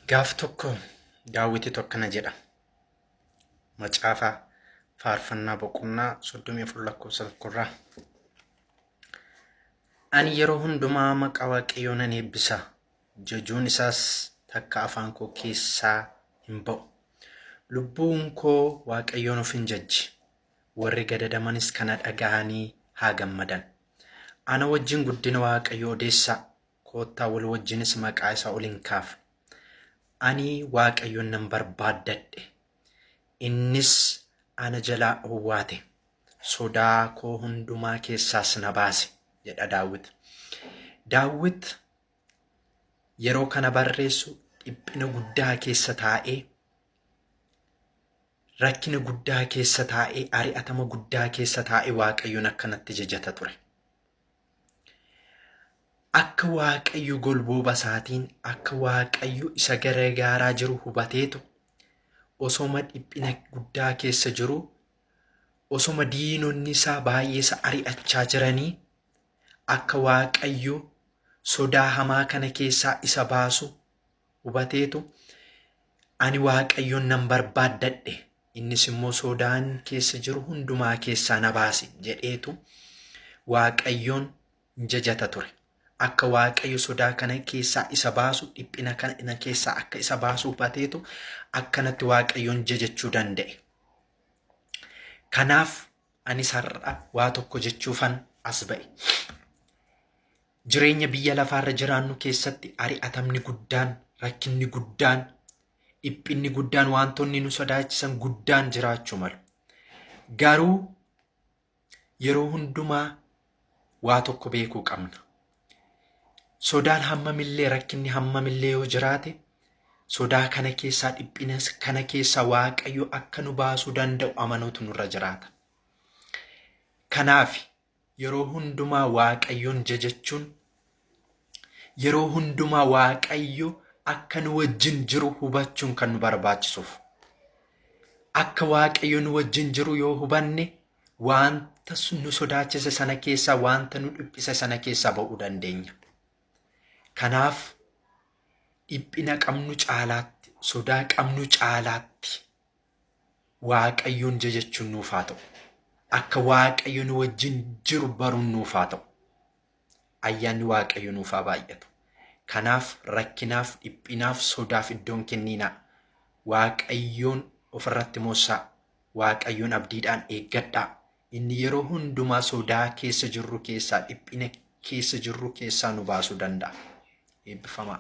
Gaaf tokko daawwiti tokkana jedha. Macaafa faarfannaa boqonnaa 34 lakkoofsa tokkorraa. Ani yeroo hundumaa maqaa Waaqayyoo nan eebbisa. Jajuun isaas takka afaan koo keessaa hin ba'u. Lubbuun koo Waaqayyoon of hin jajji. Warri gadadamanis kana dhaga'anii haa gammadan. Ana wajjin guddina Waaqayyoo odeessaa. Koottaa wal wajjinis maqaa isaa ol hin kaafne. Ani Waaqayyoon nan barbaaddadhe. Innis ana jalaa owwaate. Sodaa koo hundumaa keessaas na baase jedha Daawit. Daawit yeroo kana barreessu dhiphina guddaa keessa taa'ee, rakkina guddaa keessa taa'ee, ari'atama guddaa keessa taa'ee Waaqayyoon akkanatti jajata ture. Akka Waaqayyo golbooba isaatiin, akka Waaqayyo isa gargaaraa jiru hubateetu osoma dhiphina guddaa keessa jiru, osoma diinonni isaa baay'ee isa ari'achaa jiranii, akka Waaqayyo sodaa hamaa kana keessaa isa baasu hubateetu ani Waaqayyoon nan barbaaddadhe, innis immoo sodaan keessa jiru hundumaa keessaa na baase jedheetu Waaqayyoon jajata ture. Akka Waaqayyo sodaa kana keessaa isa baasu, dhiphina kana keessaa akka isa baasu hubateetu akkanatti Waaqayyoon jajachuu danda'e. Kanaaf anis har'a waa tokko jechuufan as ba'e. Jireenya biyya lafaarra jiraannu keessatti ari'atamni guddaan, rakkinni guddaan, dhiphinni guddaan, wantoonni nu sodaachisan guddaan jiraachuu malu. Garuu yeroo hundumaa waa tokko beekuu qabna. Sodaan hammamillee, rakkinni hammamillee yoo jiraate, sodaa kana keessaa, dhiphina kana keessaa Waaqayyo akka nu baasuu danda'u amanuutu nurra jiraata. Kanaaf yeroo hundumaa Waaqayyoon jajachuun, yeroo hundumaa Waaqayyo akka nu wajjin jiru hubachuun kan nu barbaachisuuf. Akka Waaqayyo nu wajjin jiru yoo hubanne, wanta nu sodaachise sana keessaa, wanta nu dhiphise sana keessaa ba'uu dandeenya. Kanaaf dhiphina qabnu caalaatti, sodaa qabnu caalaatti Waaqayyoon jajachuun nuuf haa ta'u. Akka Waaqayyo nu wajjin jiru baruun nuuf haa ta'u. Ayyaanni Waaqayyo nuuf haa baay'atu. Kanaaf rakkinaaf, dhiphinaaf, sodaaf iddoon kenninaa. Waaqayyoon ofirratti moossaa. Waaqayyoon abdiidhaan eeggadhaa. Inni yeroo hundumaa sodaa keessa jirru keessaa, dhiphina keessa jirru keessaa nu baasuu danda'a. Eebbifamaa.